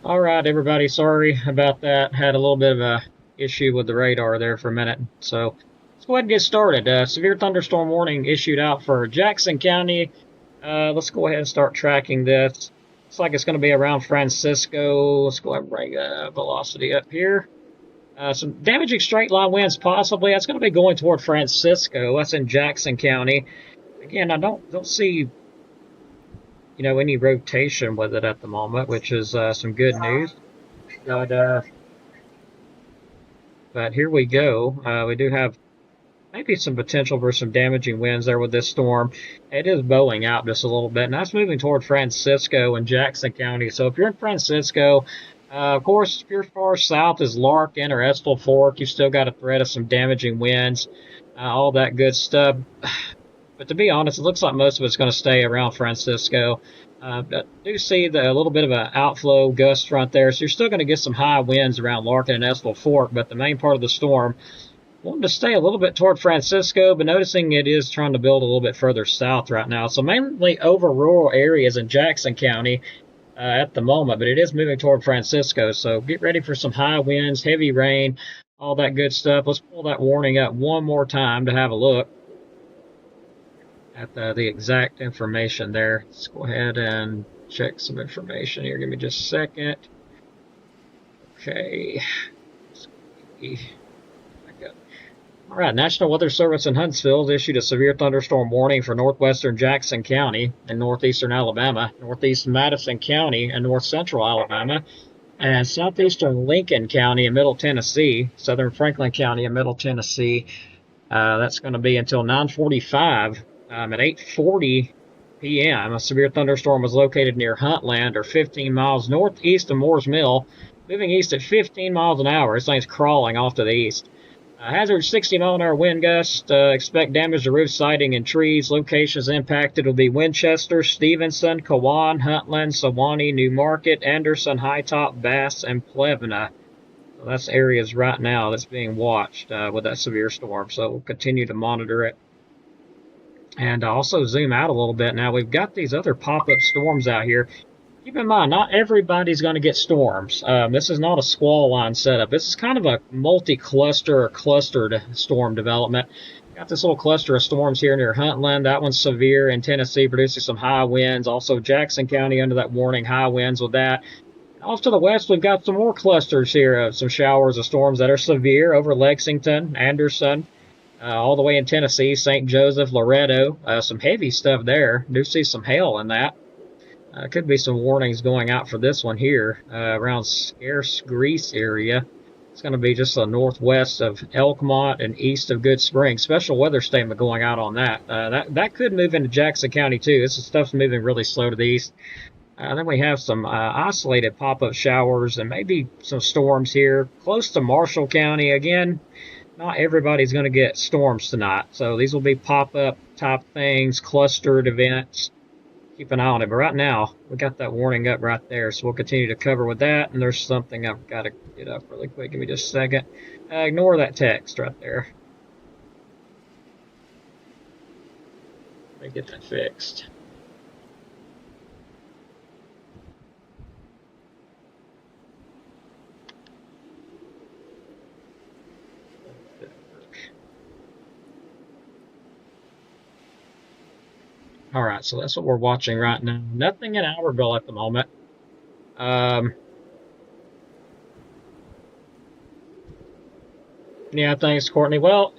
All right, everybody. Sorry about that. Had a little bit of a issue with the radar there for a minute. So let's go ahead and get started. Severe thunderstorm warning issued out for Jackson County. Let's go ahead and start tracking this. Looks like it's going to be around Francisco. Let's go ahead and bring velocity up here. Some damaging straight line winds possibly. That's going to be going toward Francisco. That's in Jackson County. Again, I don't see any rotation with it at the moment, which is some good news. But but here we go. We do have maybe some potential for some damaging winds there with this storm. It is bowing out just a little bit, and that's moving toward Francisco and Jackson County. So if you're in Francisco, of course, if you're far south as Larkin or Estill Fork, you've still got a threat of some damaging winds, all that good stuff. But to be honest, it looks like most of it's going to stay around Francisco. I do see a little bit of an outflow gust front there, so you're still going to get some high winds around Larkin and Estill Fork, but the main part of the storm wanting to stay a little bit toward Francisco, but noticing it is trying to build a little bit further south right now. So mainly over rural areas in Jackson County at the moment, but it is moving toward Francisco. So get ready for some high winds, heavy rain, all that good stuff. Let's pull that warning up one more time to have a look at the exact information there. Let's go ahead and check some information here. Give me just a second. Okay. All right, National Weather Service in Huntsville has issued a severe thunderstorm warning for northwestern Jackson County and northeastern Alabama, northeast Madison County and north central Alabama, and southeastern Lincoln County and Middle Tennessee, southern Franklin County and Middle Tennessee. That's going to be until 9:45. At 8:40 p.m., a severe thunderstorm was located near Huntland, or 15 miles northeast of Moore's Mill, moving east at 15 miles an hour. This thing's crawling off to the east. Hazard 60-mile-an-hour wind gust. Expect damage to roof siding and trees. Locations impacted will be Winchester, Stevenson, Kewan, Huntland, Sewanee, New Market, Anderson, High Top, Bass, and Plevna. So that's areas right now that's being watched with that severe storm. So we'll continue to monitor it. And also zoom out a little bit. Now we've got these other pop-up storms out here. Keep in mind, not everybody's going to get storms. This is not a squall line setup. This is kind of a multi-cluster or clustered storm development. Got this little cluster of storms here near Huntland. That one's severe in Tennessee, producing some high winds. Also Jackson County under that warning, high winds with that. Off to the west, we've got some more clusters here of some showers of storms that are severe over Lexington, Anderson, all the way in Tennessee, St. Joseph, Loretto. Some heavy stuff there. Do see some hail in that. Could be some warnings going out for this one here around Scarce Grease area. It's going to be just the northwest of Elkmont and east of Good Spring. Special weather statement going out on that. That could move into Jackson County too. This stuff's moving really slow to the east. Then we have some isolated pop-up showers and maybe some storms here close to Marshall County. Again, not everybody's going to get storms tonight. So these will be pop-up type things, clustered events. Keep an eye on it. But right now, we got that warning up right there. So we'll continue to cover with that. And there's something I've got to get up really quick. Give me just a second. Ignore that text right there. Let me get that fixed. All right, so that's what we're watching right now. Nothing in Albertville at the moment. Yeah, thanks, Courtney. Well,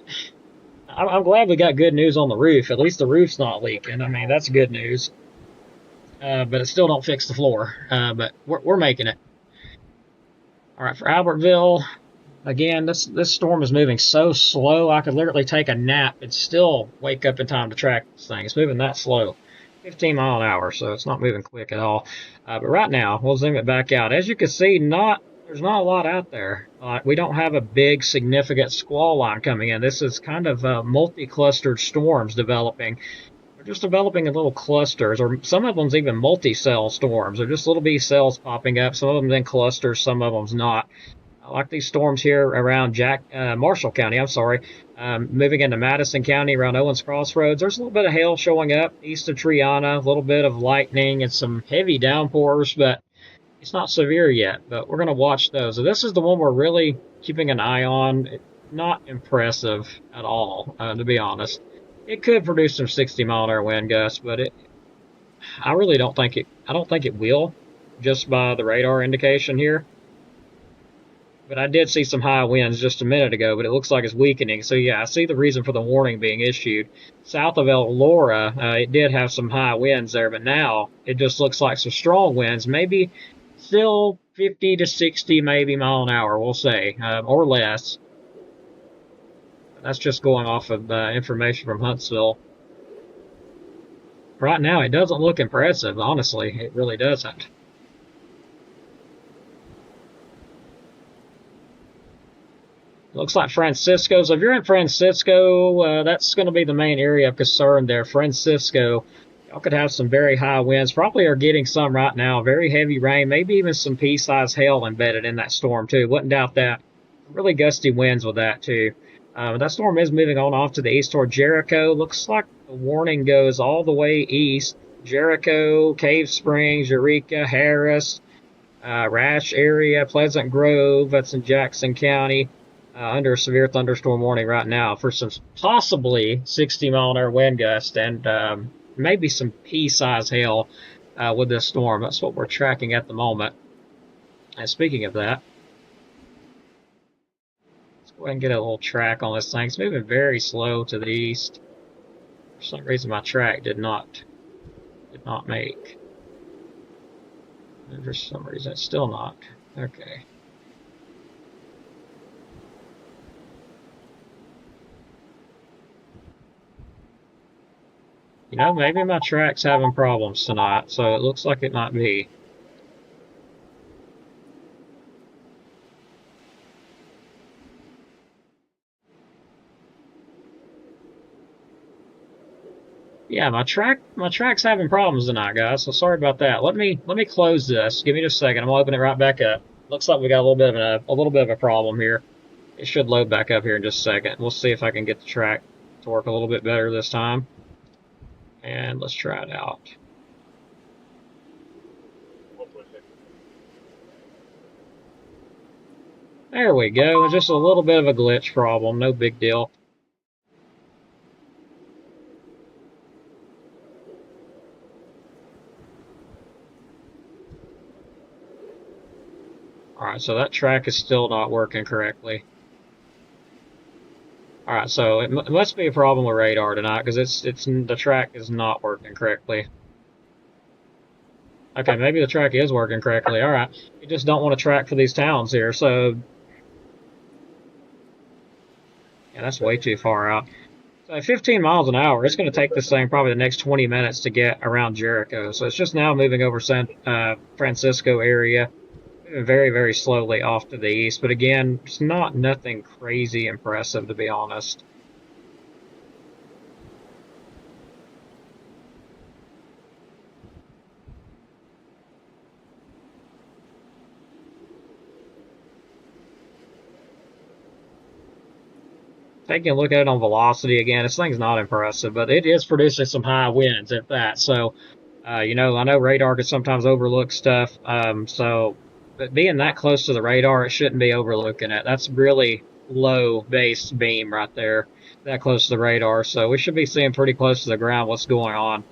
I'm glad we got good news on the roof. At least the roof's not leaking. I mean, that's good news. But it still don't fix the floor. But we're making it. All right, for Albertville, again, this storm is moving so slow, I could literally take a nap and still wake up in time to track this thing. It's moving that slow. 15 mile an hour, so it's not moving quick at all. But right now, we'll zoom it back out. As you can see, there's not a lot out there. We don't have a big, significant squall line coming in. This is kind of multi-clustered storms developing. They're just developing in little clusters, or some of them's even multi-cell storms. They're just little B cells popping up. Some of them in clusters, some of them's not. Like these storms here around Marshall County, moving into Madison County around Owens Crossroads. There's a little bit of hail showing up east of Triana, a little bit of lightning and some heavy downpours, but It's not severe yet, but we're going to watch those. So this is the one we're really keeping an eye on. Not impressive at all, to be honest. It could produce some 60-mile-an-hour wind gusts, but I really don't think it. I don't think it will, just by the radar indication here. But I did see some high winds just a minute ago, but it looks like it's weakening. So yeah, I see the reason for the warning being issued. South of Elora, it did have some high winds there, but now it just looks like some strong winds. Maybe still 50 to 60 maybe mile an hour, we'll say, or less. That's just going off of information from Huntsville. Right now, it doesn't look impressive, honestly. It really doesn't. Looks like Francisco. So if you're in Francisco, that's going to be the main area of concern there. Francisco, y'all could have some very high winds. Probably are getting some right now. Very heavy rain, maybe even some pea-sized hail embedded in that storm too. Wouldn't doubt that. Really gusty winds with that too. That storm is moving on off to the east toward Jericho. Looks like the warning goes all the way east. Jericho, Cave Springs, Eureka, Harris, Rash area, Pleasant Grove. That's in Jackson County. Under a severe thunderstorm warning right now for some possibly 60-mile-an-hour wind gust and maybe some pea-sized hail with this storm. That's what we're tracking at the moment. And speaking of that, let's go ahead and get a little track on this thing. It's moving very slow to the east. For some reason, my track did not make. And for some reason, it's still not. Okay. You know, maybe my track's having problems tonight, so it looks like it might be. Yeah, my track's having problems tonight, guys. So sorry about that. Let me close this. Give me just a second. I'm gonna open it right back up. Looks like we got a little bit of a problem here. It should load back up here in just a second. We'll see if I can get the track to work a little bit better this time. And let's try it out. There we go. Just a little bit of a glitch problem. No big deal. Alright, so that track is still not working correctly. Alright, so it must be a problem with radar tonight, because the track is not working correctly. Okay, maybe the track is working correctly. Alright, you just don't want to track for these towns here, so... Yeah, that's way too far out. So at 15 miles an hour, it's going to take this thing probably the next 20 minutes to get around Jericho. So it's just now moving over San Francisco area. Very, very slowly off to the east, but again, it's nothing crazy impressive, to be honest. Taking a look at it on velocity again, this thing's not impressive, but it is producing some high winds at that. So, you know, I know radar can sometimes overlook stuff, but being that close to the radar, it shouldn't be overlooking it. That's really low base beam right there, that close to the radar. So we should be seeing pretty close to the ground what's going on.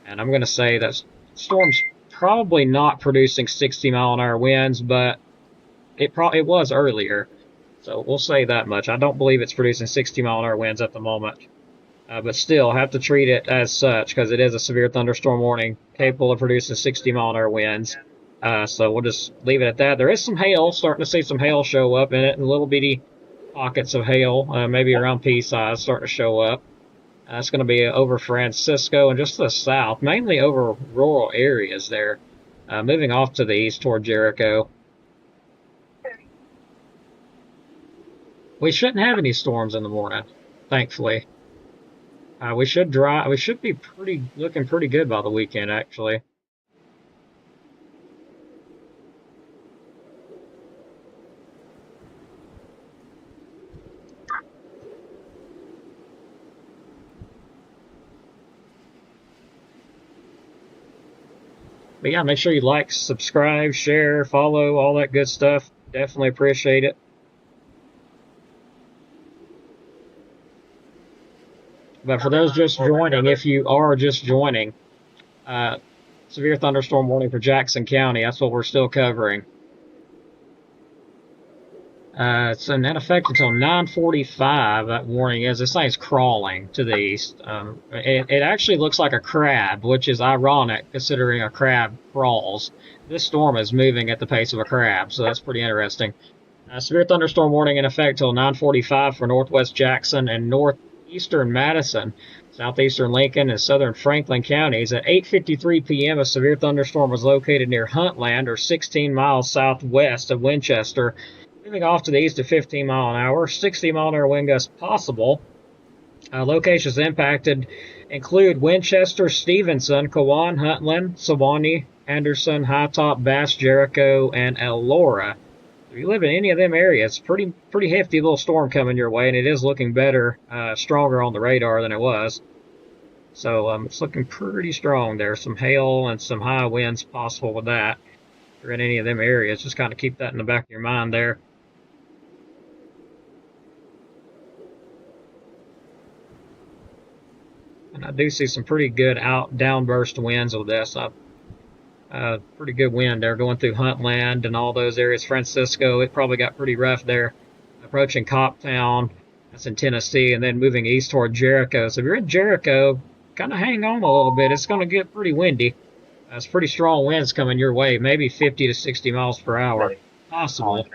And I'm going to say that storm's probably not producing 60-mile-an-hour winds, but it was earlier. So we'll say that much. I don't believe it's producing 60-mile-an-hour winds at the moment. But still, have to treat it as such because it is a severe thunderstorm warning capable of producing 60-mile-an-hour winds. So we'll just leave it at that. There is some hail, starting to see some hail show up in it, and little bitty pockets of hail, maybe around pea size, starting to show up. That's going to be over Francisco and just to the south, mainly over rural areas there. Moving off to the east toward Jericho. We shouldn't have any storms in the morning, thankfully. We should be looking pretty good by the weekend, actually. But yeah, make sure you like, subscribe, share, follow, all that good stuff. Definitely appreciate it. But for those just joining, if you are just joining, severe thunderstorm warning for Jackson County. That's what we're still covering. It's in effect until 9:45. That warning is. This thing's crawling to the east. It actually looks like a crab, which is ironic considering a crab crawls. This storm is moving at the pace of a crab, so that's pretty interesting. Severe thunderstorm warning in effect till 9:45 for northwest Jackson and northeastern Madison, southeastern Lincoln, and southern Franklin counties. At 8:53 p.m., a severe thunderstorm was located near Huntland, or 16 miles southwest of Winchester, moving off to the east at 15 mile an hour, 60 mile an hour wind gusts possible. Locations impacted include Winchester, Stevenson, Kewan, Huntland, Sewanee, Anderson, High Top, Bass, Jericho, and Elora. If you live in any of them areas, pretty hefty little storm coming your way, and it is looking better, stronger on the radar than it was. So it's looking pretty strong there. Some hail and some high winds possible with that. If you're in any of them areas, just kind of keep that in the back of your mind there. And I do see some pretty good downburst winds with this. Pretty good wind there going through Huntland and all those areas. Francisco, it probably got pretty rough there. Approaching Coptown, that's in Tennessee, and then moving east toward Jericho. So if you're in Jericho, kind of hang on a little bit. It's going to get pretty windy. It's pretty strong winds coming your way, maybe 50 to 60 miles per hour. Possible.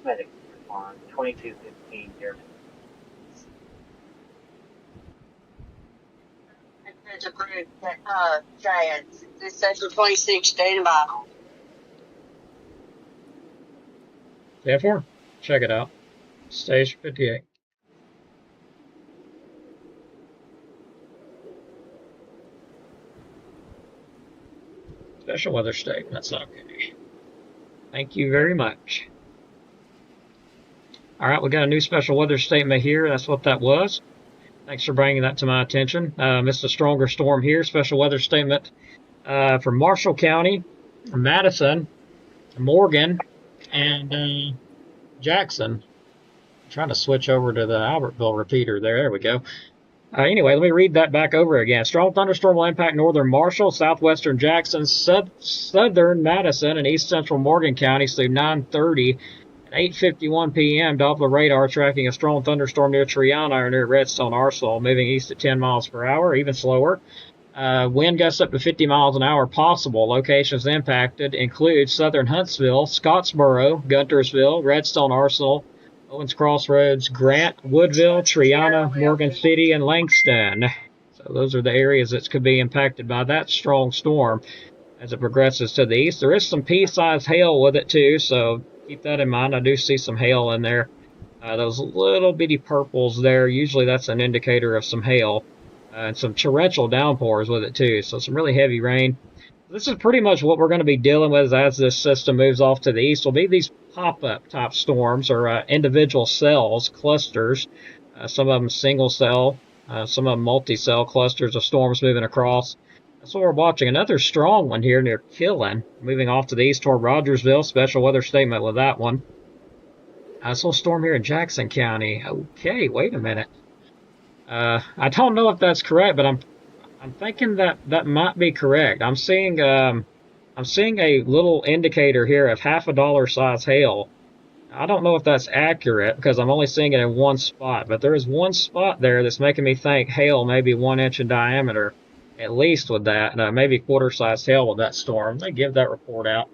Medic on 2215 here. It's approved, Giants. This says for 26, standing by. Therefore, check it out. Station 58. Special weather statements. Okay. Thank you very much. All right, we got a new special weather statement here. That's what that was. Thanks for bringing that to my attention. Missed a stronger storm here. Special weather statement for Marshall County, Madison, Morgan, and Jackson. I'm trying to switch over to the Albertville repeater there. There we go. Anyway, let me read that back over again. Strong thunderstorm will impact northern Marshall, southwestern Jackson, southern Madison, and east central Morgan counties through 9:30. At 8:51 p.m., Doppler radar tracking a strong thunderstorm near Triana or near Redstone Arsenal, moving east at 10 miles per hour, even slower. Wind gusts up to 50 miles an hour possible. Locations impacted include southern Huntsville, Scottsboro, Guntersville, Redstone Arsenal, Owens Crossroads, Grant, Woodville, Triana, Morgan City, and Langston. So those are the areas that could be impacted by that strong storm as it progresses to the east. There is some pea-sized hail with it too, so keep that in mind. I do see some hail in there. Those little bitty purples there, usually that's an indicator of some hail. And some torrential downpours with it too, so some really heavy rain. This is pretty much what we're going to be dealing with as this system moves off to the east. Will be these pop-up type storms, or individual cells, clusters. Some of them single cell, some of them multi-cell clusters of storms moving across. That's what we're watching. Another strong one here near Killen, moving off to the east toward Rogersville. Special weather statement with that one. This little storm here in Jackson County. Okay, wait a minute. I don't know if that's correct, but I'm thinking that might be correct. I'm seeing a little indicator here of $50 size hail. I don't know if that's accurate because I'm only seeing it in one spot, but there is one spot there that's making me think hail may be 1 inch in diameter, at least with that. Maybe quarter-sized hail with that storm. They give that report out.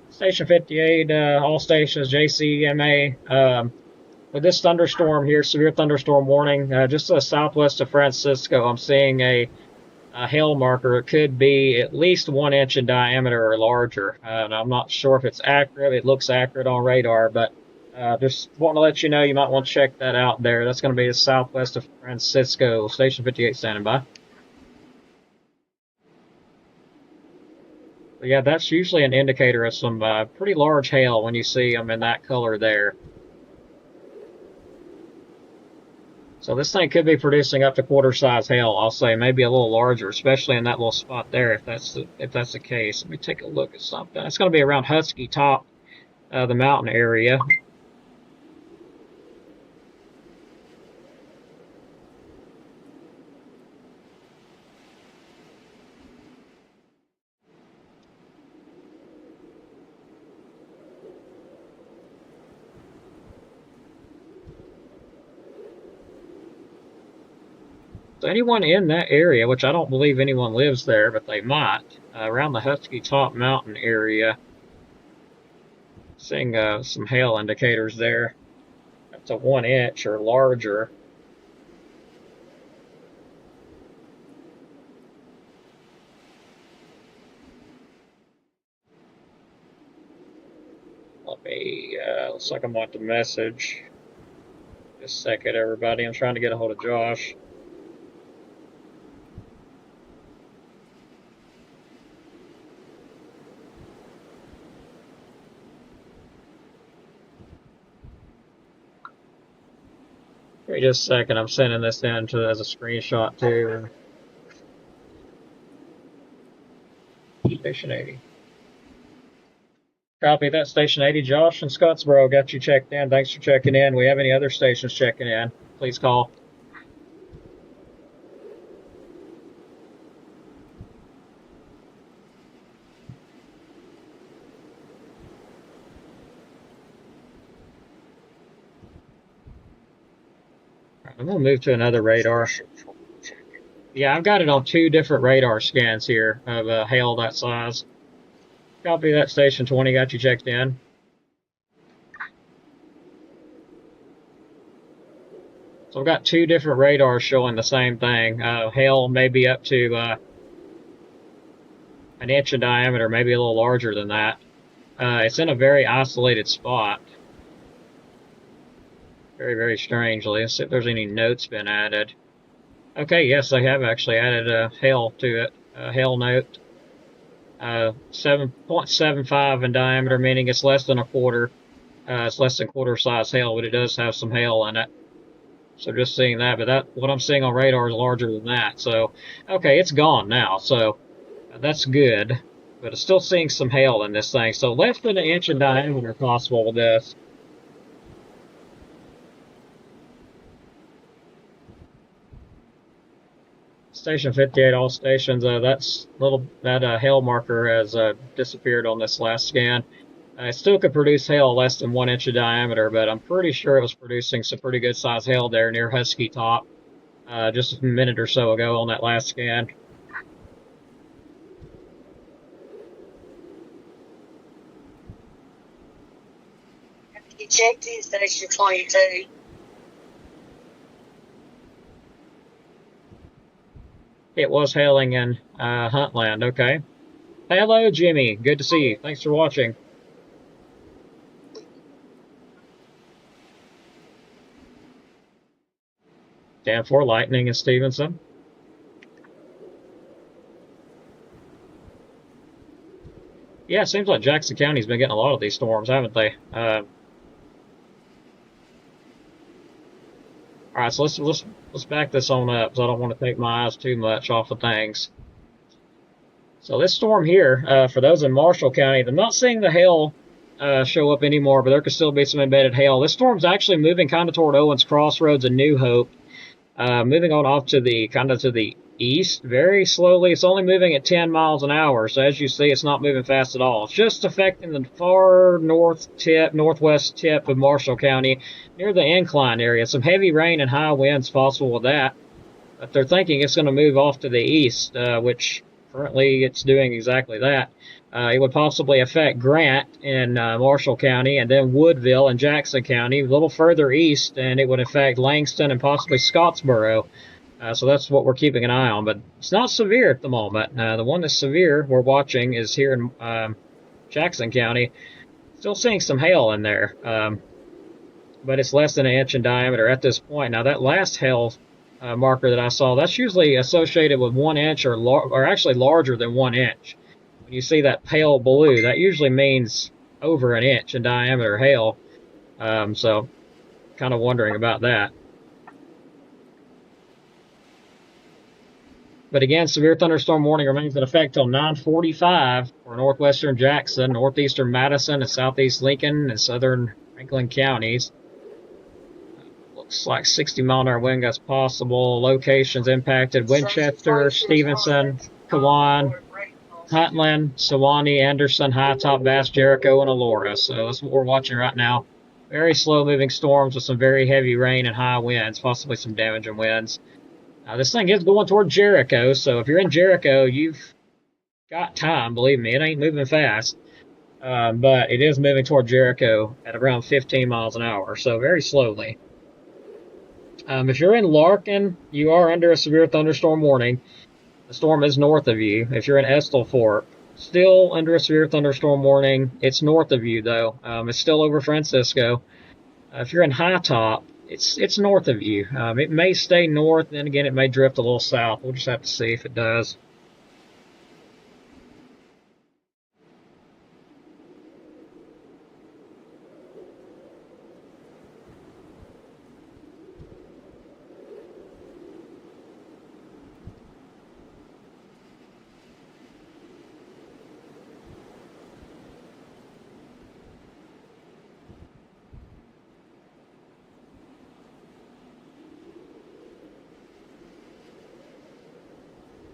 Station 58, all stations, JCMA. With this thunderstorm here, severe thunderstorm warning, just to the southwest of Francisco, I'm seeing a hail marker. It could be at least 1 inch in diameter or larger. And I'm not sure if it's accurate. It looks accurate on radar, but just want to let you know you might want to check that out there. That's going to be the southwest of Francisco. Station 58 standing by. But yeah, that's usually an indicator of some pretty large hail when you see them in that color there. So this thing could be producing up to quarter-size hail. I'll say maybe a little larger, especially in that little spot there. If that's the case, let me take a look at something. It's going to be around Husky Top, the mountain area. So anyone in that area, which I don't believe anyone lives there, but they might, around the Husky Top Mountain area, seeing some hail indicators there. That's a 1 inch or larger. Let me, looks like I'm on the message. Just a second, everybody. I'm trying to get a hold of Josh. Wait just a second. I'm sending this in as a screenshot too. Station 80. Copy that, Station 80. Josh in Scottsboro got you checked in. Thanks for checking in. We have any other stations checking in? Please call. I'm going to move to another radar. Yeah, I've got it on 2 different radar scans here of hail that size. Copy that, Station 20, got you checked in. So I've got 2 different radars showing the same thing. Hail may be up to 1 inch in diameter, maybe a little larger than that. It's in a very isolated spot. Very, very strangely. Let's see if there's any notes been added. Okay, yes, they have actually added a hail to it. A hail note. 7.75 in diameter, meaning it's less than a quarter. It's less than quarter size hail, but it does have some hail in it. So just seeing that, but what I'm seeing on radar is larger than that. So, okay, it's gone now. So that's good, but it's still seeing some hail in this thing. So less than 1 inch in diameter possible with this. Station 58, all stations. That hail marker has disappeared on this last scan. It still could produce hail less than 1 inch of diameter, but I'm pretty sure it was producing some pretty good size hail there near Husky Top just a minute or so ago on that last scan. You checked in Station 22. It was hailing in Huntland, okay. Hello, Jimmy. Good to see you. Thanks for watching. Dan 4 Lightning in Stevenson. Yeah, it seems like Jackson County's been getting a lot of these storms, haven't they? Alright, so let's back this on up, because I don't want to take my eyes too much off of things. So this storm here, for those in Marshall County, I'm not seeing the hail show up anymore, but there could still be some embedded hail. This storm's actually moving kind of toward Owens Crossroads and New Hope, moving on off to the east very slowly. It's only moving at 10 miles an hour, so as you see, it's not moving fast at all. It's just affecting the far northwest tip of Marshall County, near the incline area. Some heavy rain and high winds possible with that, but they're thinking it's going to move off to the east, which currently it's doing exactly that. It would possibly affect Grant in Marshall County, and then Woodville in Jackson County, a little further east, and it would affect Langston and possibly Scottsboro. So that's what we're keeping an eye on, but it's not severe at the moment. The one that's severe we're watching is here in Jackson County. Still seeing some hail in there, but it's less than 1 inch in diameter at this point. Now that last hail marker that I saw, that's usually associated with 1 inch or actually larger than 1 inch. when you see that pale blue, that usually means over an inch in diameter hail. So kind of wondering about that. But again, severe thunderstorm warning remains in effect till 9:45 for northwestern Jackson, northeastern Madison, and southeast Lincoln and southern Franklin counties. Looks like 60-mile-an-hour wind gusts possible. Locations impacted: Winchester, Stevenson, Kewan, Huntland, Sewanee, Anderson, High Top, Bass, Jericho, and Elora. So that's what we're watching right now. Very slow-moving storms with some very heavy rain and high winds, possibly some damaging winds. This thing is going toward Jericho, so if you're in Jericho, you've got time. Believe me, it ain't moving fast. But it is moving toward Jericho at around 15 miles an hour, so very slowly. If you're in Larkin, you are under a severe thunderstorm warning. The storm is north of you. If you're in Estill Fork, still under a severe thunderstorm warning. It's north of you, though. It's still over Francisco. If you're in High Top, it's north of you. It may stay north, then again, it may drift a little south. We'll just have to see if it does.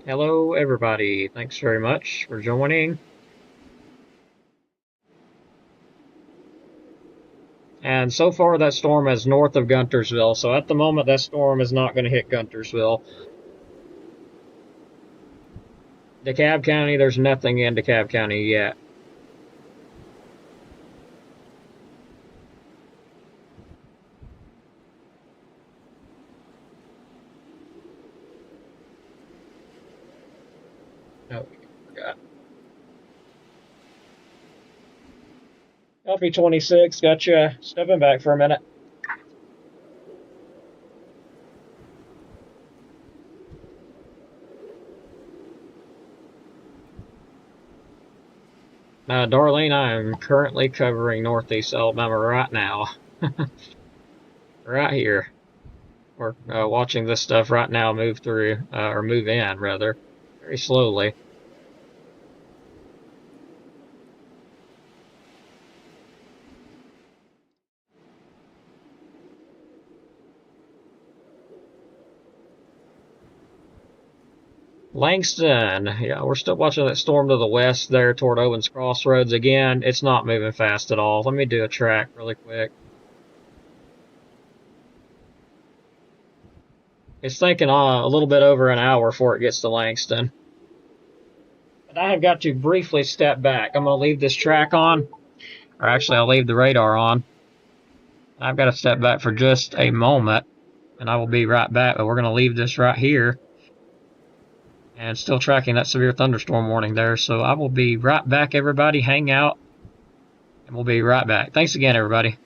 Hello, everybody. Thanks very much for joining. And so far, that storm is north of Guntersville. So at the moment, that storm is not going to hit Guntersville. DeKalb County, there's nothing in DeKalb County yet. Oh, forgot. Coffee 26, got you stepping back for a minute. Darlene, I am currently covering northeast Alabama right now. Right here. We're watching this stuff right now move through, or move in, rather, very slowly. Langston, yeah, we're still watching that storm to the west there toward Owens Crossroads. Again, it's not moving fast at all. Let me do a track really quick. It's taking a little bit over an hour before it gets to Langston. But I have got to briefly step back. I'm going to leave this track on, or actually I'll leave the radar on. I've got to step back for just a moment, and I will be right back, but we're going to leave this right here. And still tracking that severe thunderstorm warning there. So I will be right back, everybody. Hang out, and we'll be right back. Thanks again, everybody.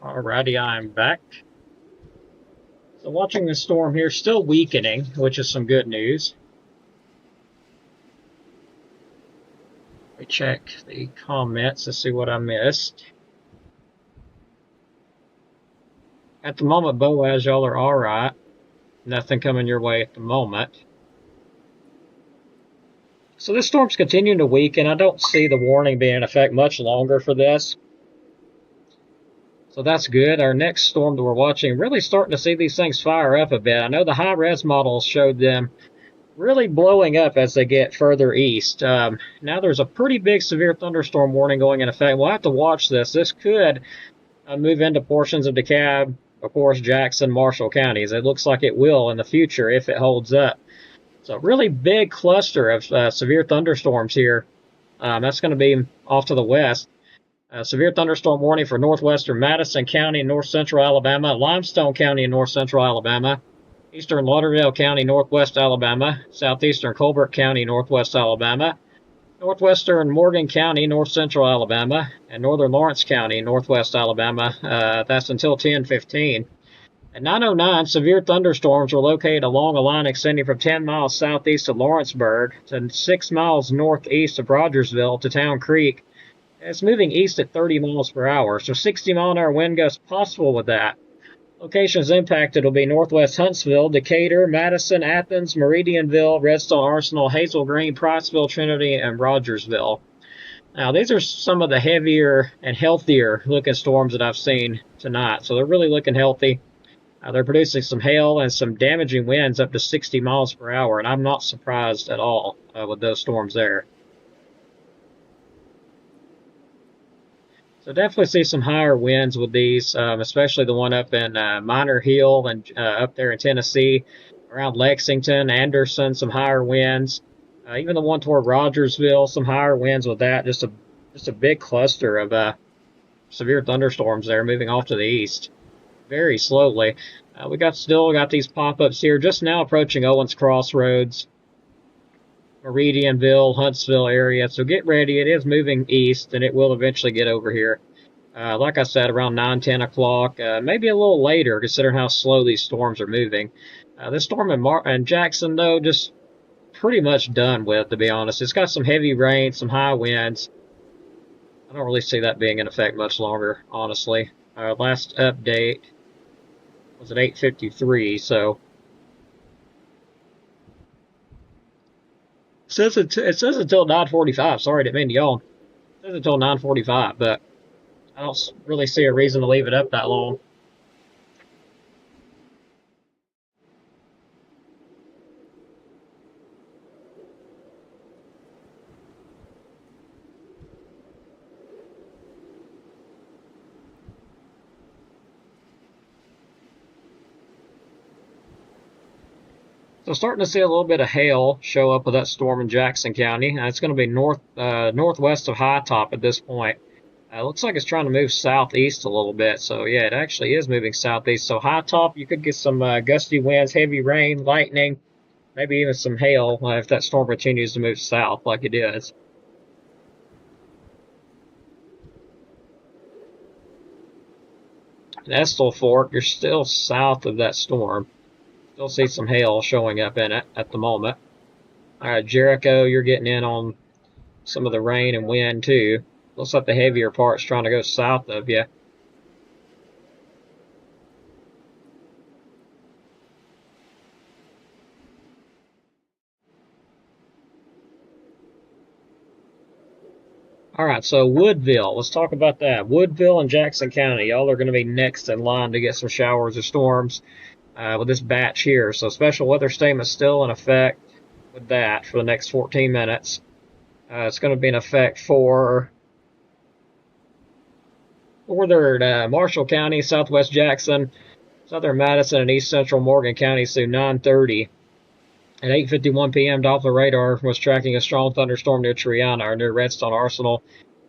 Alrighty, I'm back. So watching the storm here, still weakening, which is some good news. Let me check the comments to see what I missed. At the moment, Boaz, y'all are alright. Nothing coming your way at the moment. So this storm's continuing to weaken. I don't see the warning being in effect much longer for this. So that's good. Our next storm that we're watching, really starting to see these things fire up a bit. I know the high-res models showed them really blowing up as they get further east. Now there's a pretty big severe thunderstorm warning going in effect. We'll have to watch this. This could move into portions of DeKalb, of course, Jackson, Marshall counties. It looks like it will in the future if it holds up. So a really big cluster of severe thunderstorms here. That's going to be off to the west. Severe thunderstorm warning for northwestern Madison County and north central Alabama, Limestone County and north central Alabama, eastern Lauderdale County, northwest Alabama, southeastern Colbert County, northwest Alabama, northwestern Morgan County, north central Alabama, and northern Lawrence County, northwest Alabama. That's until 10:15. At 9:09, severe thunderstorms were located along a line extending from 10 miles southeast of Lawrenceburg to 6 miles northeast of Rogersville to Town Creek. It's moving east at 30 miles per hour, so 60-mile-an-hour wind gusts possible with that. Locations impacted will be northwest Huntsville, Decatur, Madison, Athens, Meridianville, Redstone Arsenal, Hazel Green, Priceville, Trinity, and Rogersville. Now, these are some of the heavier and healthier looking storms that I've seen tonight, so they're really looking healthy. They're producing some hail and some damaging winds up to 60 miles per hour, and I'm not surprised at all with those storms there. So definitely see some higher winds with these, especially the one up in Minor Hill and up there in Tennessee, around Lexington, Anderson, some higher winds. Even the one toward Rogersville, some higher winds with that. Just a big cluster of severe thunderstorms there moving off to the east very slowly. We still got these pop-ups here just now approaching Owens Crossroads, Meridianville, Huntsville area. So get ready. It is moving east, and it will eventually get over here. Like I said, around 9, 10 o'clock, maybe a little later, considering how slow these storms are moving. This storm in Jackson, though, just pretty much done with, to be honest. It's got some heavy rain, some high winds. I don't really see that being in effect much longer, honestly. Last update was at 8:53, so it says until 9:45. Sorry, I didn't mean to yawn. It says until 9:45, but I don't really see a reason to leave it up that long. So starting to see a little bit of hail show up with that storm in Jackson County. It's going to be northwest of High Top at this point. Looks like it's trying to move southeast a little bit. So yeah, it actually is moving southeast. So High Top, you could get some gusty winds, heavy rain, lightning, maybe even some hail if that storm continues to move south like it is. In Estill Fork, you're still south of that storm. Still see some hail showing up in it at the moment. All right, Jericho, you're getting in on some of the rain and wind too. Looks like the heavier part's trying to go south of you. All right, so Woodville, let's talk about that. Woodville and Jackson County, y'all are going to be next in line to get some showers or storms with this batch here. So special weather statement still in effect with that for the next 14 minutes. It's going to be in effect for northern Marshall County, southwest Jackson, southern Madison, and east central Morgan counties through 9:30. At 8:51 p.m., Doppler radar was tracking a strong thunderstorm near Triana or near Redstone Arsenal,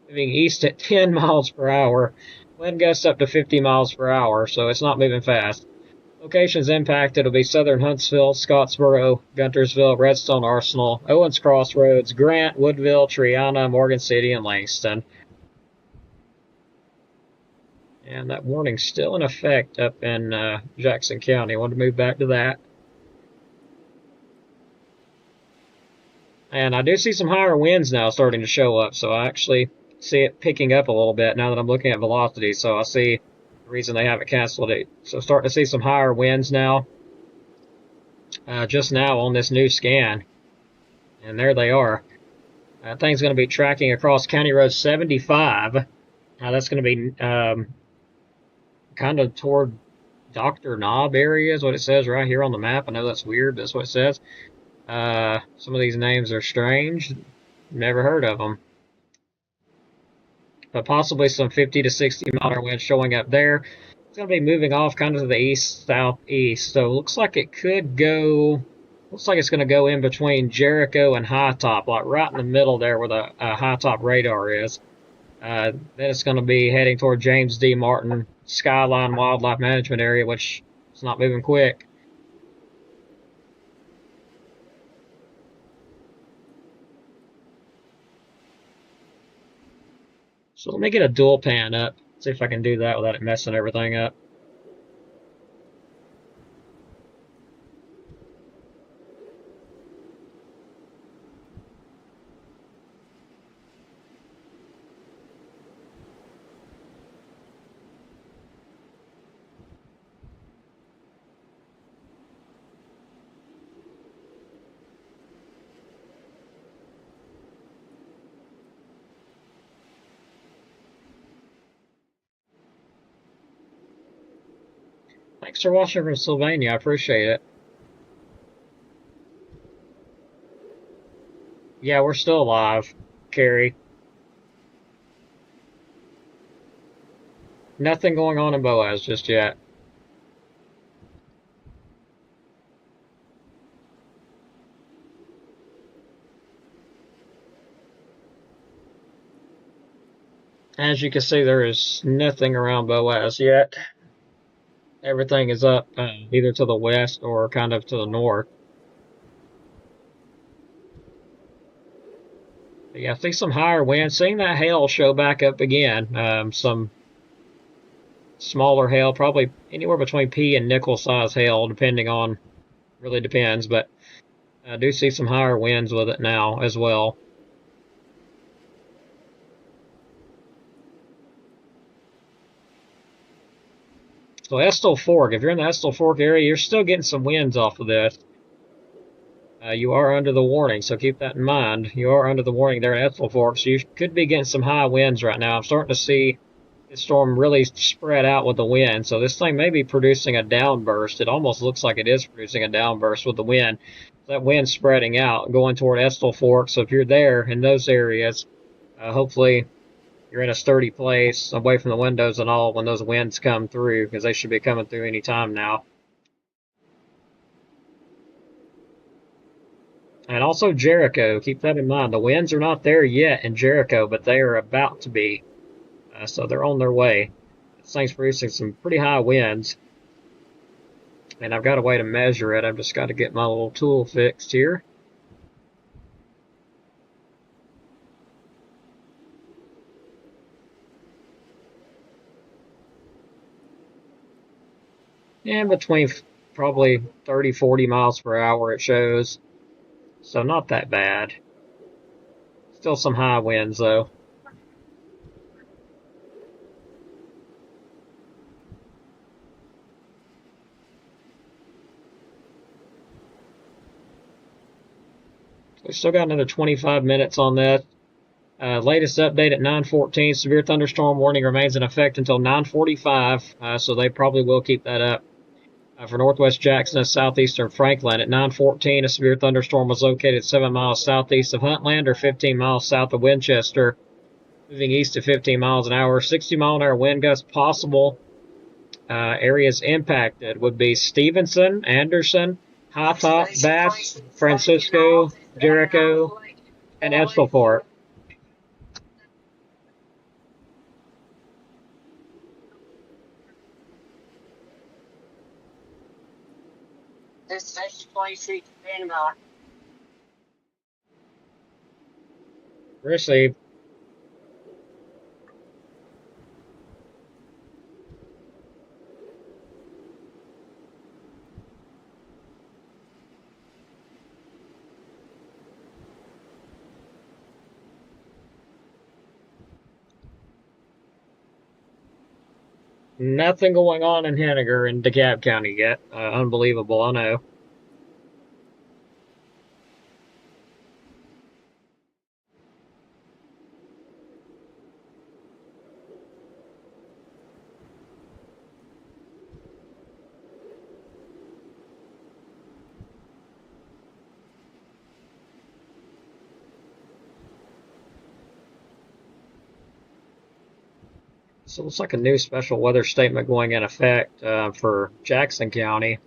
moving east at 10 miles per hour. Wind gusts up to 50 miles per hour, so it's not moving fast. Locations impacted will be southern Huntsville, Scottsboro, Guntersville, Redstone Arsenal, Owens Crossroads, Grant, Woodville, Triana, Morgan City, and Langston. And that warning's still in effect up in Jackson County. I want to move back to that. And I do see some higher winds now starting to show up, so I actually see it picking up a little bit now that I'm looking at velocity. So I see the reason they haven't canceled it. So starting to see some higher winds now. Just now on this new scan. And there they are. That thing's going to be tracking across County Road 75. Now that's going to be kind of toward Dr. Knob area is what it says right here on the map. I know that's weird. That's what it says. Some of these names are strange. Never heard of them. But possibly some 50 to 60 mile an hour winds showing up there. It's going to be moving off kind of to the east southeast. So it looks like it could go. Looks like it's going to go in between Jericho and High Top, like right in the middle there where the High Top radar is. Then it's going to be heading toward James D. Martin Skyline Wildlife Management Area, which is not moving quick. So let me get a dual pan up, see if I can do that without it messing everything up. Thanks for watching from Sylvania. I appreciate it. Yeah, we're still alive, Carrie. Nothing going on in Boaz just yet. As you can see, there is nothing around Boaz yet. Everything is up either to the west or kind of to the north. But yeah, I see some higher winds. Seeing that hail show back up again. Some smaller hail, probably anywhere between pea and nickel size hail, depending on, really depends. But I do see some higher winds with it now as well. So Estill Fork, if you're in the Estill Fork area, you're still getting some winds off of this. You are under the warning, so keep that in mind. You are under the warning there at Estill Fork, so you could be getting some high winds right now. I'm starting to see this storm really spread out with the wind, so this thing may be producing a downburst. It almost looks like it is producing a downburst with the wind. That wind spreading out, going toward Estill Fork, so if you're there in those areas, hopefully you're in a sturdy place, away from the windows and all when those winds come through, because they should be coming through any time now. And also Jericho, keep that in mind. The winds are not there yet in Jericho, but they are about to be. So they're on their way. This thing's producing some pretty high winds. And I've got a way to measure it. I've just got to get my little tool fixed here. And between probably 30, 40 miles per hour it shows. So not that bad. Still some high winds though. We still got another 25 minutes on that. Latest update at 9:14. Severe thunderstorm warning remains in effect until 9:45, so they probably will keep that up. For northwest Jackson and southeastern Franklin, at 9:14, a severe thunderstorm was located 7 miles southeast of Huntland or 15 miles south of Winchester, moving east at 15 miles an hour. 60-mile-an-hour wind gusts possible. Areas impacted would be Stevenson, Anderson, High Top, Bass, Francisco, Jericho, and Estill Fork. Dispatch 26 Panama. Received. Nothing going on in Henniger in DeKalb County yet. Unbelievable, I know. So it looks like a new special weather statement going in effect for Jackson County.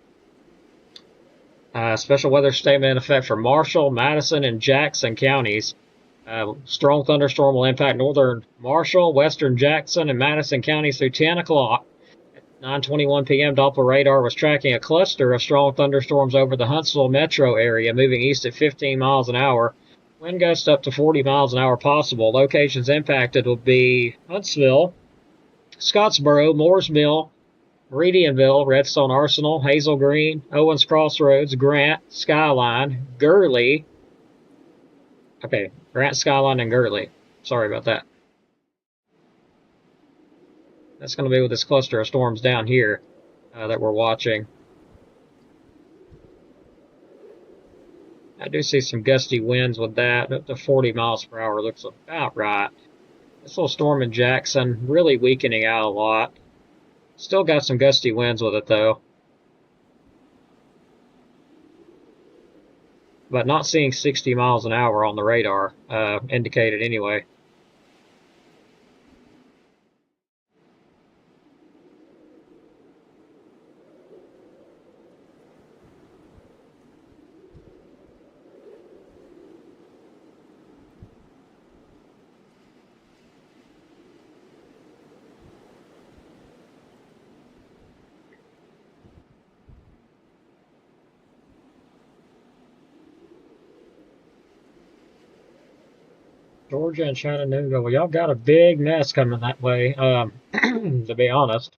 Special weather statement in effect for Marshall, Madison, and Jackson counties. Strong thunderstorm will impact northern Marshall, western Jackson, and Madison counties through 10 o'clock. At 9:21 p.m., Doppler radar was tracking a cluster of strong thunderstorms over the Huntsville metro area, moving east at 15 miles an hour. Wind gusts up to 40 miles an hour possible. Locations impacted will be Huntsville, Scottsboro, Mooresville, Meridianville, Redstone Arsenal, Hazel Green, Owens Crossroads, Grant, Skyline, Gurley. Okay, Grant, Skyline, and Gurley. Sorry about that. That's going to be with this cluster of storms down here that we're watching. I do see some gusty winds with that. Up to 40 miles per hour looks about right. This little storm in Jackson really weakening out a lot. Still got some gusty winds with it though. But not seeing 60 miles an hour on the radar indicated anyway. Georgia and Chattanooga, well, y'all got a big mess coming that way, to be honest.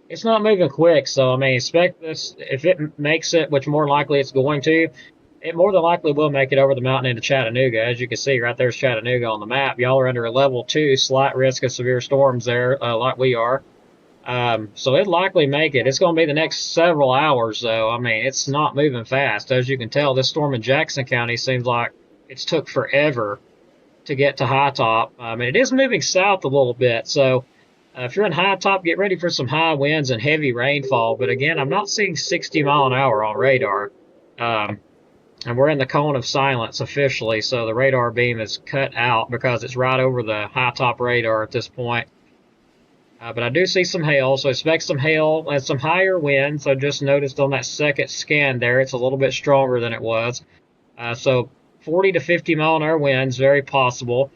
It's not moving quick, so I mean, expect this. If it makes it, which more likely it's going to, it more than likely will make it over the mountain into Chattanooga. As you can see, right there's Chattanooga on the map. Y'all are under a level 2, slight risk of severe storms there, like we are. So it'll likely make it. It's going to be the next several hours, though. I mean, it's not moving fast. As you can tell, this storm in Jackson County seems like it's took forever to get to High Top. It is moving south a little bit, so if you're in High Top, get ready for some high winds and heavy rainfall. But again, I'm not seeing 60 mile an hour on radar. And we're in the cone of silence officially, so the radar beam is cut out because it's right over the High Top radar at this point. But I do see some hail, so expect some hail and some higher winds. I just noticed on that second scan there, it's a little bit stronger than it was. So 40 to 50 mile an hour winds, very possible.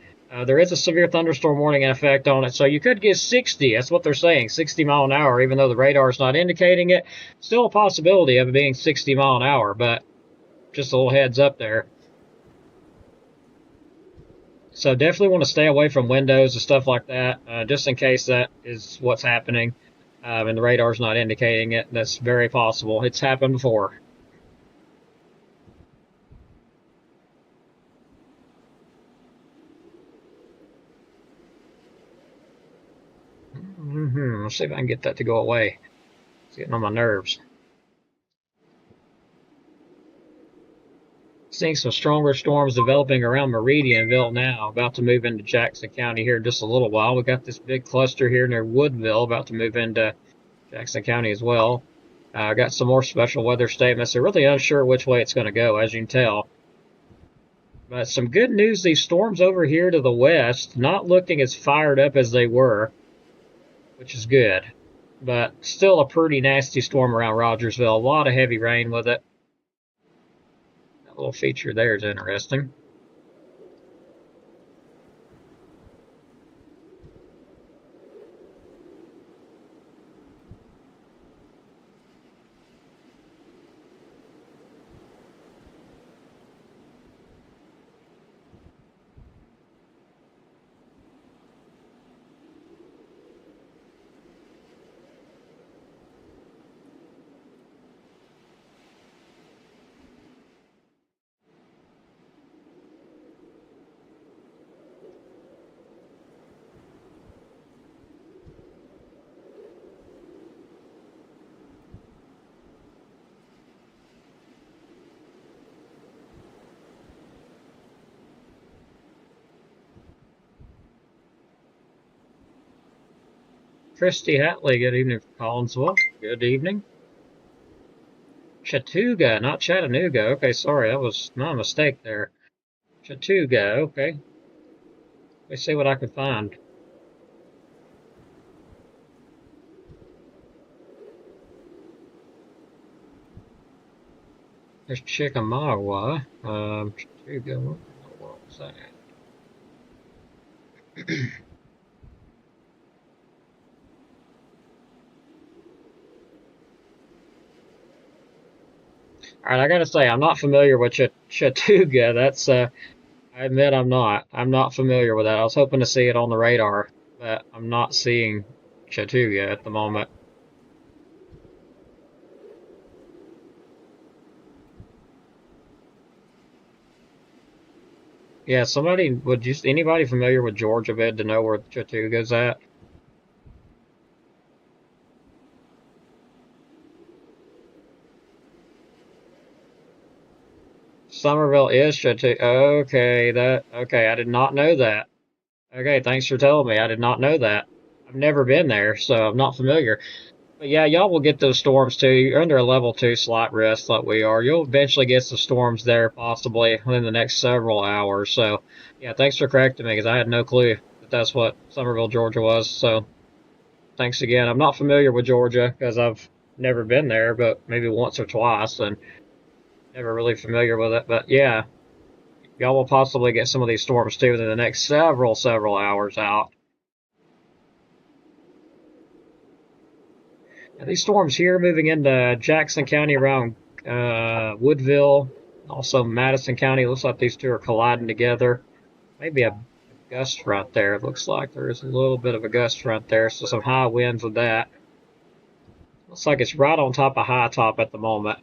There is a severe thunderstorm warning in effect on it, so you could get 60. That's what they're saying, 60 mile an hour, even though the radar is not indicating it. Still a possibility of it being 60 mile an hour, but just a little heads up there. So definitely want to stay away from windows and stuff like that, just in case that is what's happening, and the radar's not indicating it. That's very possible. It's happened before. Let's see if I can get that to go away. It's getting on my nerves. Seeing some stronger storms developing around Meridianville now, about to move into Jackson County here in just a little while. We got this big cluster here near Woodville about to move into Jackson County as well. I got some more special weather statements. They're really unsure which way it's going to go, as you can tell. But some good news, these storms over here to the west, not looking as fired up as they were, which is good. But still a pretty nasty storm around Rogersville. A lot of heavy rain with it. That little feature there is interesting. Christy Hatley, good evening from Collinsville. Good evening. Chattooga, not Chattanooga. Okay, sorry, that was my mistake there. Chattooga, okay. Let me see what I can find. There's Chickamauga. Chattooga, what in the world is that? Alright, I gotta say, I'm not familiar with Chattooga. That's, I admit I'm not. I'm not familiar with that. I was hoping to see it on the radar, but I'm not seeing Chattooga at the moment. Yeah, anybody familiar with Georgia bed to know where Chattooga's at? Somerville is Chattooga. Okay, I did not know that. Okay, thanks for telling me. I did not know that. I've never been there, so I'm not familiar. But yeah, y'all will get those storms too. You're under a level 2 slight risk like we are. You'll eventually get some storms there possibly within the next several hours. So yeah, thanks for correcting me because I had no clue that that's what Somerville, Georgia was. So thanks again. I'm not familiar with Georgia because I've never been there, but maybe once or twice and never really familiar with it. But yeah, y'all will possibly get some of these storms too within the next several hours out. Now, these storms here moving into Jackson County around Woodville, also Madison County. Looks like these two are colliding together. Maybe a gust front there. It looks like there is a little bit of a gust front there, so some high winds with that. Looks like it's right on top of High Top at the moment.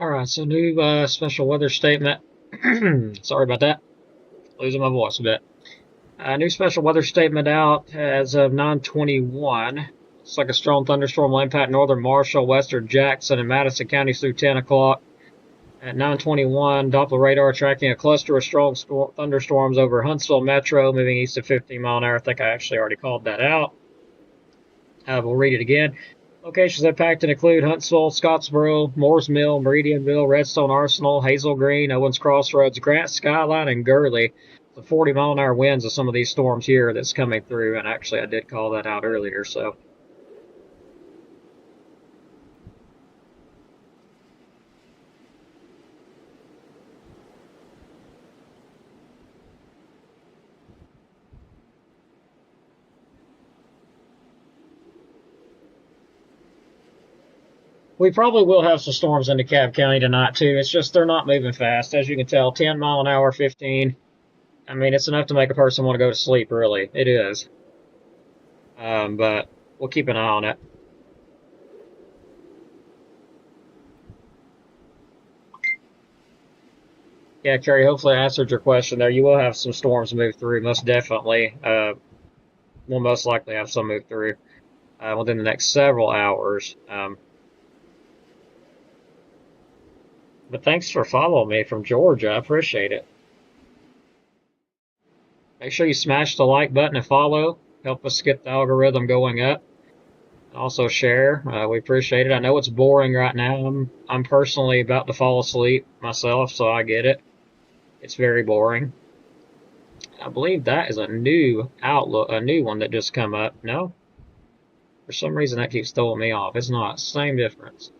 Alright, so new special weather statement. Sorry about that. Losing my voice a bit. New special weather statement out as of 9:21. It's like a strong thunderstorm will impact northern Marshall, western Jackson, and Madison counties through 10 o'clock. At 9:21, Doppler radar tracking a cluster of strong thunderstorms over Huntsville Metro, moving east at 15 mile an hour. I think I actually already called that out. We'll read it again. Locations impacted include Huntsville, Scottsboro, Moores Mill, Meridianville, Redstone Arsenal, Hazel Green, Owens Crossroads, Grant, Skyline, and Gurley. The 40 mile an hour winds of some of these storms here that's coming through, and actually I did call that out earlier, so. We probably will have some storms in DeKalb County tonight, too. It's just they're not moving fast. As you can tell, 10 mile an hour, 15. I mean, it's enough to make a person want to go to sleep, really. It is. But we'll keep an eye on it. Yeah, Carrie, hopefully I answered your question there. You will have some storms move through, most definitely. We'll most likely have some move through within the next several hours. But thanks for following me from Georgia. I appreciate it. Make sure you smash the like button and follow. Help us get the algorithm going up. Also share. We appreciate it. I know it's boring right now. I'm personally about to fall asleep myself, so I get it. It's very boring. I believe that is a new outlook, a new one that just come up. No? For some reason that keeps throwing me off. It's not. Same difference.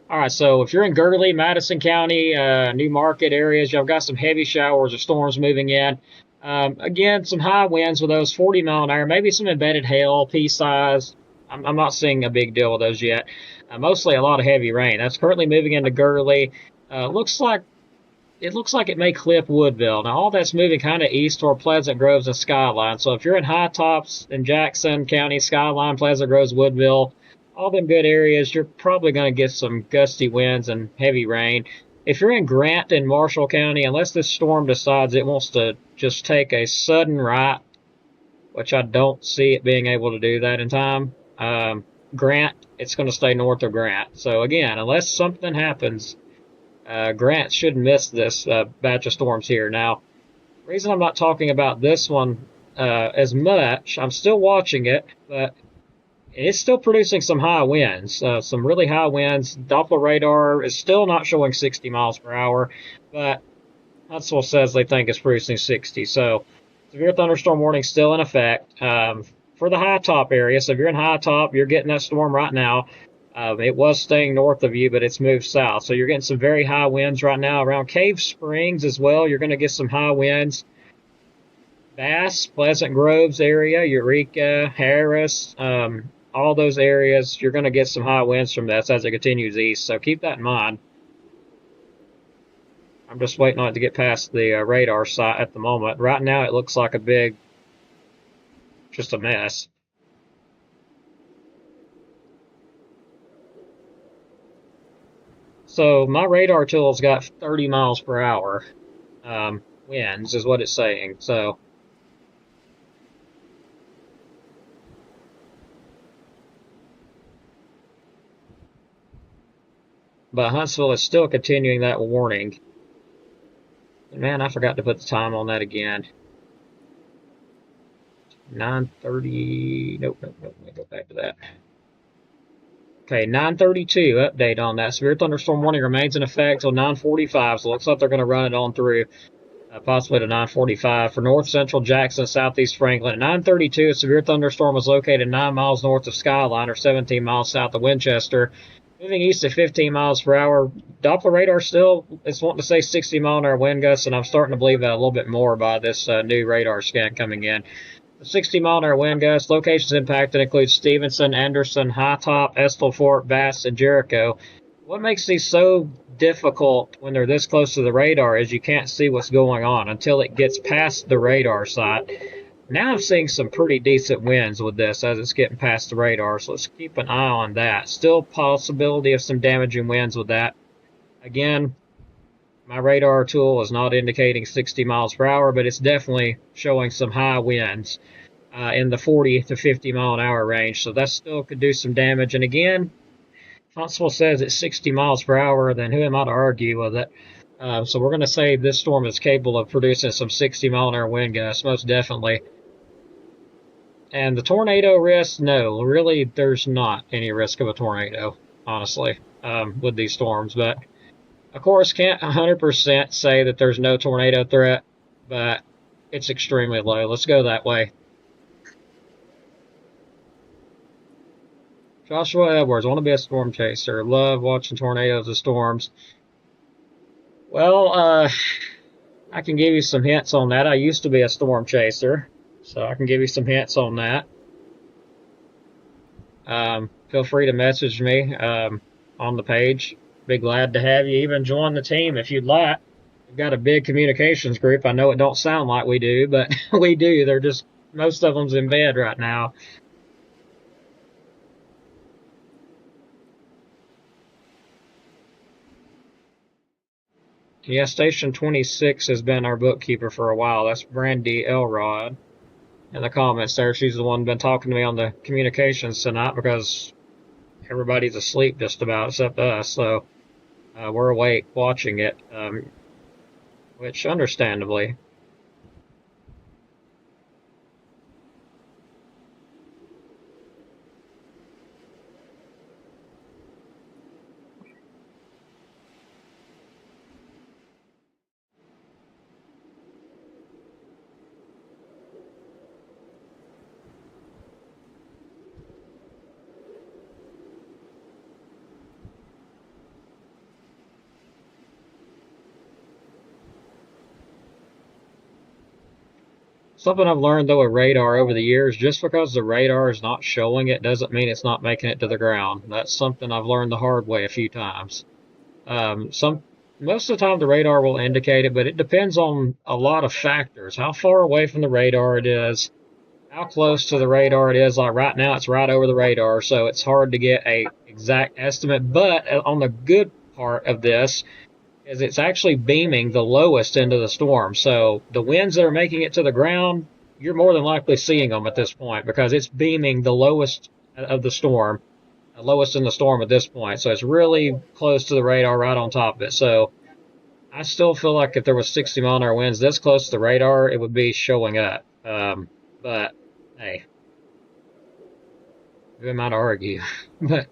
Alright, so if you're in Gurley, Madison County, New Market areas, y'all got some heavy showers or storms moving in. Again, some high winds with those 40 mile an hour, maybe some embedded hail, pea size. I'm not seeing a big deal with those yet. Mostly a lot of heavy rain. That's currently moving into Gurley. Looks like it may clip Woodville. Now, all that's moving kind of east toward Pleasant Groves and Skyline. So if you're in High Tops in Jackson County, Skyline, Pleasant Groves, Woodville, all them good areas, you're probably going to get some gusty winds and heavy rain. If you're in Grant and Marshall County, unless this storm decides it wants to just take a sudden right, which I don't see it being able to do that in time, Grant, it's going to stay north of Grant. So again, unless something happens, Grant should miss this batch of storms here. Now, the reason I'm not talking about this one as much, I'm still watching it, but it's still producing some high winds, some really high winds. Doppler radar is still not showing 60 miles per hour, but Huntsville says they think it's producing 60. So, severe thunderstorm warning still in effect for the high top area. So, if you're in high top, you're getting that storm right now. It was staying north of you, but it's moved south. So, you're getting some very high winds right now around Cave Springs as well. You're going to get some high winds. Bass, Pleasant Groves area, Eureka, Harris, all those areas, you're going to get some high winds from this as it continues east. So keep that in mind. I'm just waiting on it to get past the radar site at the moment. Right now, it looks like just a mess. So my radar tool's got 30 miles per hour winds, is what it's saying. So but Huntsville is still continuing that warning. Man, I forgot to put the time on that again. 9:30. Nope. Let me go back to that. Okay, 9:32 update on that. Severe thunderstorm warning remains in effect till 9:45, so it looks like they're going to run it on through possibly to 9:45 for north central Jackson, southeast Franklin. At 9:32, a severe thunderstorm was located 9 miles north of Skyline or 17 miles south of Winchester. Moving east at 15 miles per hour. Doppler radar still is wanting to say 60 mile an hour wind gusts, and I'm starting to believe that a little bit more by this new radar scan coming in. The 60 mile an hour wind gusts. Locations impacted include Stevenson, Anderson, High Top, Estill Fort, Bass, and Jericho. What makes these so difficult when they're this close to the radar is you can't see what's going on until it gets past the radar site. Now I'm seeing some pretty decent winds with this as it's getting past the radar, so let's keep an eye on that. Still possibility of some damaging winds with that. Again, my radar tool is not indicating 60 miles per hour, but it's definitely showing some high winds in the 40 to 50 mile an hour range, so that still could do some damage. And again, Huntsville says it's 60 miles per hour, then who am I to argue with it? So we're going to say this storm is capable of producing some 60 mile an hour wind gusts, most definitely. And the tornado risk, no, really, there's not any risk of a tornado, honestly, with these storms. But, of course, can't 100% say that there's no tornado threat, but it's extremely low. Let's go that way. Joshua Edwards, want to be a storm chaser. Love watching tornadoes and storms. Well, I can give you some hints on that. I used to be a storm chaser, so I can give you some hints on that. Feel free to message me on the page. Be glad to have you even join the team if you'd like. We've got a big communications group. I know it don't sound like we do, but we do. They're just, most of them's in bed right now. Yeah, Station 26 has been our bookkeeper for a while. That's Brandy Elrod. In the comments there, she's the one been talking to me on the communications tonight because everybody's asleep just about except us. So we're awake watching it, which understandably. Something I've learned though with radar over the years, just because the radar is not showing it doesn't mean it's not making it to the ground. That's something I've learned the hard way a few times. Most of the time the radar will indicate it, but it depends on a lot of factors. How far away from the radar it is, how close to the radar it is. Like right now it's right over the radar, so it's hard to get a exact estimate. But on the good part of this is it's actually beaming the lowest into the storm. So the winds that are making it to the ground, you're more than likely seeing them at this point because it's beaming the lowest of the storm, lowest in the storm at this point. So it's really close to the radar, right on top of it. So I still feel like if there was 60-mile-an-hour winds this close to the radar, it would be showing up. But hey, we might argue, but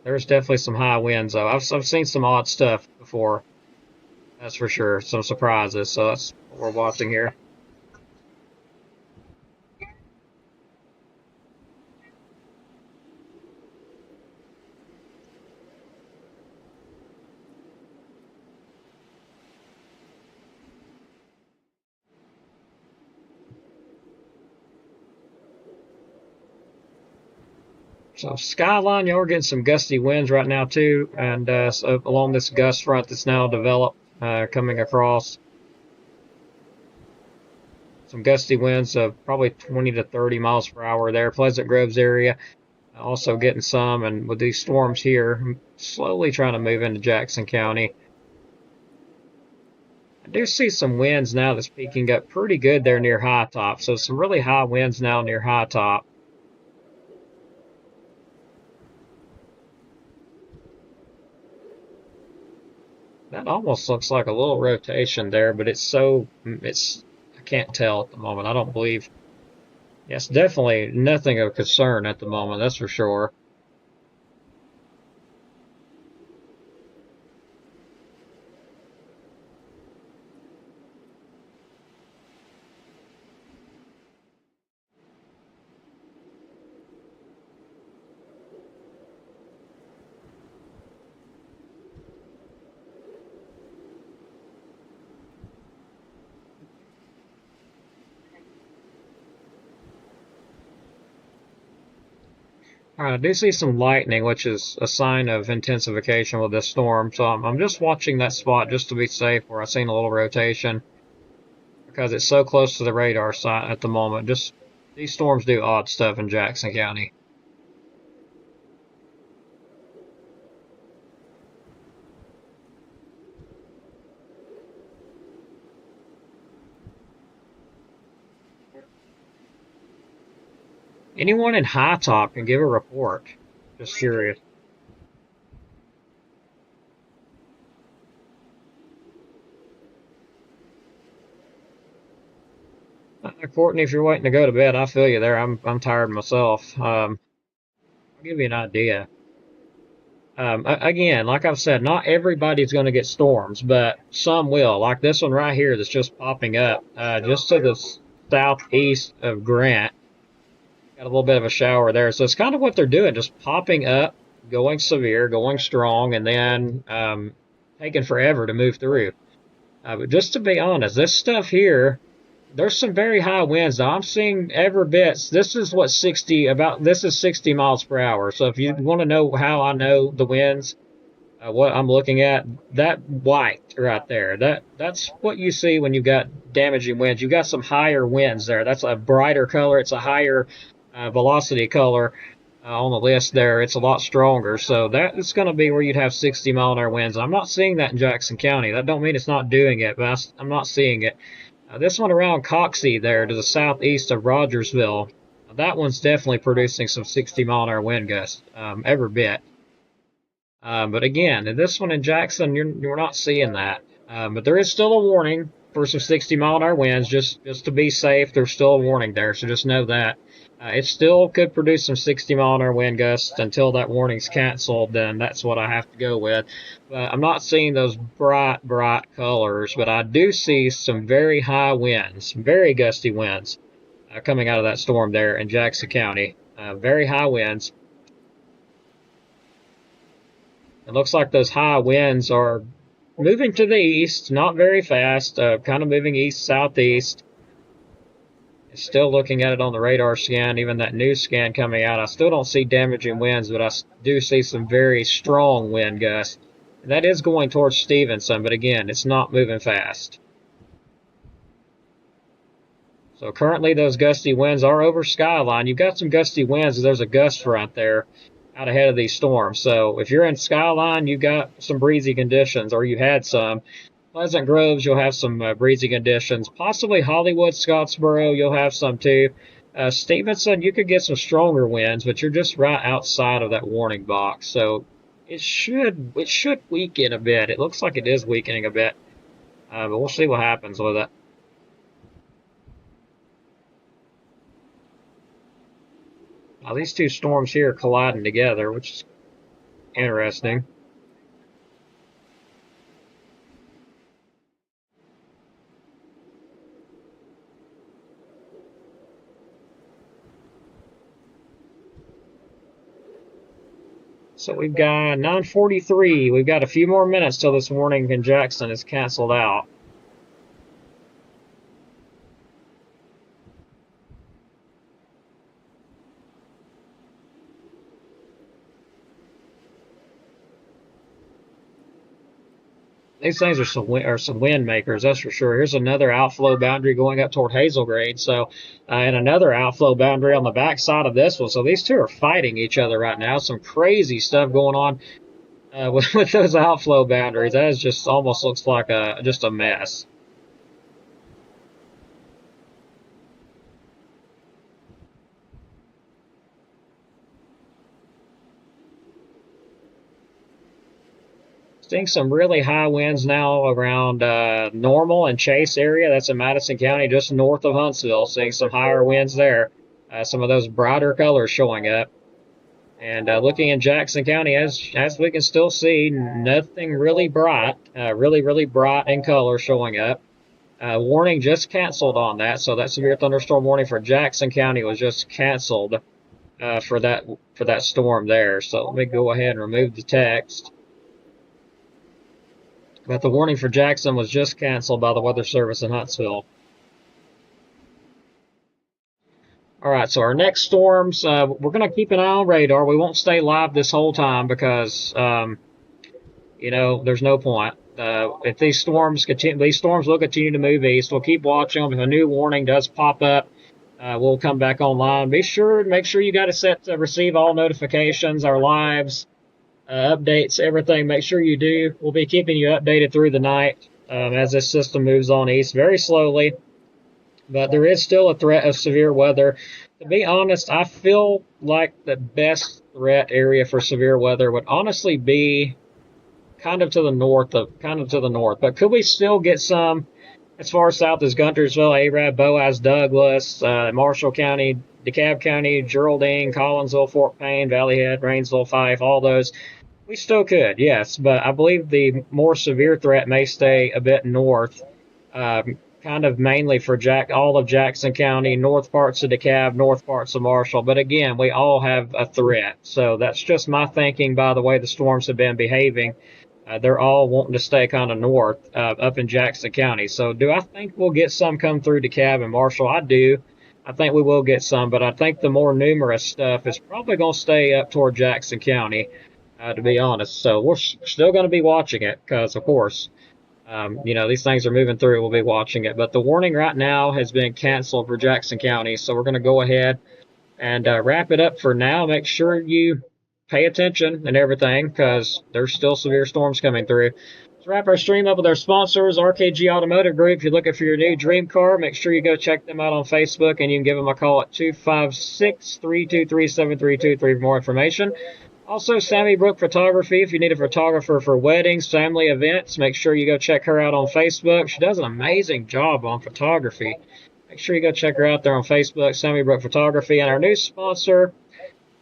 there's definitely some high winds though. I've seen some odd stuff before, that's for sure. Some surprises. So that's what we're watching here. So skyline, you're getting some gusty winds right now too, and so along this gust front that's now developed, coming across. Some gusty winds of probably 20 to 30 miles per hour there. Pleasant Groves area also getting some, and with these storms here, slowly trying to move into Jackson County. I do see some winds now that's peaking up pretty good there near High Top. So some really high winds now near High Top. That almost looks like a little rotation there, but I can't tell at the moment. I don't believe. Yes, definitely nothing of concern at the moment, that's for sure. All right, I do see some lightning, which is a sign of intensification with this storm. So I'm just watching that spot just to be safe where I've seen a little rotation because it's so close to the radar site at the moment. Just these storms do odd stuff in Jackson County. Anyone in High Top can give a report. Just curious. Courtney, if you're waiting to go to bed, I feel you there. I'm tired myself. I'll give you an idea. Again, like I've said, not everybody's going to get storms, but some will. Like this one right here that's just popping up, just to the southeast of Grant. Got a little bit of a shower there. So it's kind of what they're doing, just popping up, going severe, going strong, and then taking forever to move through. But just to be honest, this stuff here, there's some very high winds. Now, I'm seeing every bit. This is what 60 miles per hour. So if you want to know how I know the winds, what I'm looking at, that white right there, that's what you see when you've got damaging winds. You've got some higher winds there. That's a brighter color. It's a higher velocity color on the list there. It's a lot stronger. So that is going to be where you'd have 60-mile-an-hour winds. I'm not seeing that in Jackson County. That don't mean it's not doing it, but I'm not seeing it. This one around Coxey there to the southeast of Rogersville, that one's definitely producing some 60-mile-an-hour wind gusts, every bit. But again, this one in Jackson, you're not seeing that. But there is still a warning for some 60-mile-an-hour winds, just to be safe. There's still a warning there, so just know that. It still could produce some 60-mile-an-hour wind gusts until that warning's canceled. Then that's what I have to go with. But I'm not seeing those bright colors, but I do see some very high winds, very gusty winds coming out of that storm there in Jackson County. Very high winds. It looks like those high winds are moving to the east, not very fast, kind of moving east-southeast. Still looking at it on the radar scan, even that new scan coming out. I still don't see damaging winds, but I do see some very strong wind gusts. That is going towards Stevenson, but again, it's not moving fast. So currently those gusty winds are over Skyline. You've got some gusty winds. There's a gust front there out ahead of these storms. So if you're in Skyline, you've got some breezy conditions, or you had some. Pleasant Groves, you'll have some breezy conditions. Possibly Hollywood, Scottsboro, you'll have some too. Stevenson, you could get some stronger winds, but you're just right outside of that warning box. So it should weaken a bit. It looks like it is weakening a bit, but we'll see what happens with it. Now, these two storms here are colliding together, which is interesting. So we've got 9:43. We've got a few more minutes till this warning in Jackson is canceled out. These things are some wind makers, that's for sure. Here's another outflow boundary going up toward Hazelgrade. So, and another outflow boundary on the back side of this one. So these two are fighting each other right now. Some crazy stuff going on with those outflow boundaries. That is just almost looks like just a mess. Seeing some really high winds now around Normal and Chase area. That's in Madison County, just north of Huntsville. Seeing some higher winds there. Some of those brighter colors showing up. And looking in Jackson County, as we can still see, nothing really bright, really bright in color showing up. Warning just canceled on that, so that severe thunderstorm warning for Jackson County was just canceled for that storm there. So let me go ahead and remove the text. But the warning for Jackson was just canceled by the Weather Service in Huntsville. All right, so our next storms, we're going to keep an eye on radar. We won't stay live this whole time because, you know, there's no point. If these storms will continue to move east. We'll keep watching them. If a new warning does pop up, we'll come back online. Make sure you got it set to receive all notifications, our lives, updates, everything. Make sure you do. We'll be keeping you updated through the night as this system moves on east very slowly. But there is still a threat of severe weather. To be honest, I feel like the best threat area for severe weather would honestly be kind of to the north. But could we still get some as far south as Guntersville, Arab, Boaz, Douglas, Marshall County, DeKalb County, Geraldine, Collinsville, Fort Payne, Valley Head, Rainsville, Fife, all those? We still could, yes, but I believe the more severe threat may stay a bit north, kind of mainly for all of Jackson County, north parts of DeKalb, north parts of Marshall. But again, we all have a threat. So that's just my thinking by the way the storms have been behaving. They're all wanting to stay kind of north up in Jackson County. So do I think we'll get some come through DeKalb and Marshall? I do. I think we will get some, but I think the more numerous stuff is probably going to stay up toward Jackson County, to be honest. So we're still going to be watching it because, of course, you know, these things are moving through. We'll be watching it. But the warning right now has been canceled for Jackson County. So we're going to go ahead and wrap it up for now. Make sure you pay attention and everything because there's still severe storms coming through. Let's wrap our stream up with our sponsors, RKG Automotive Group. If you're looking for your new dream car, make sure you go check them out on Facebook, and you can give them a call at 256-323-7323 for more information. Also, Sammy Brook Photography. If you need a photographer for weddings, family events, make sure you go check her out on Facebook. She does an amazing job on photography. Make sure you go check her out there on Facebook, Sammy Brook Photography. And our new sponsor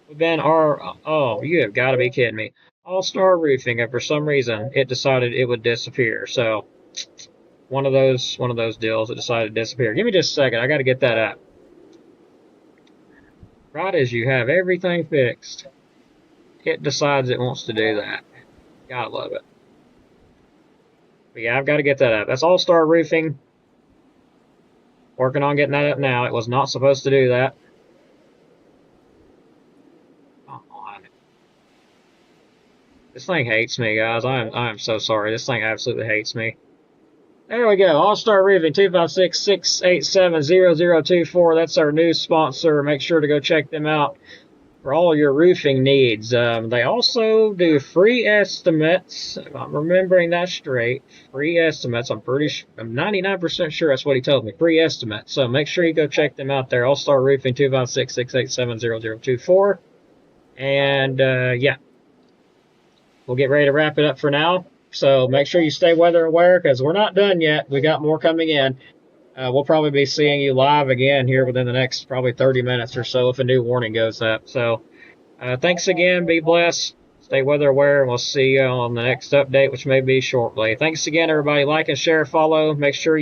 would been you have got to be kidding me, All-Star Roofing. And for some reason, it decided it would disappear. So, one of those deals that decided to disappear. Give me just a second. I got to get that up. Right as you have everything fixed, it decides it wants to do that. Gotta love it. But yeah, I've got to get that up. That's All Star Roofing. Working on getting that up now. It was not supposed to do that. Come on. This thing hates me, guys. I am so sorry. This thing absolutely hates me. There we go. All Star Roofing, 256-687-0024. That's our new sponsor. Make sure to go check them out for all your roofing needs. They also do free estimates. If I'm remembering that straight. Free estimates. I'm 99% sure that's what he told me. Free estimates. So make sure you go check them out there. All Star Roofing, 256-687-0024. And yeah, we'll get ready to wrap it up for now. So make sure you stay weather aware because we're not done yet. We got more coming in. We'll probably be seeing you live again here within the next probably 30 minutes or so if a new warning goes up. So thanks again. Be blessed. Stay weather aware, and we'll see you on the next update, which may be shortly. Thanks again, everybody. Like and share, follow. Make sure you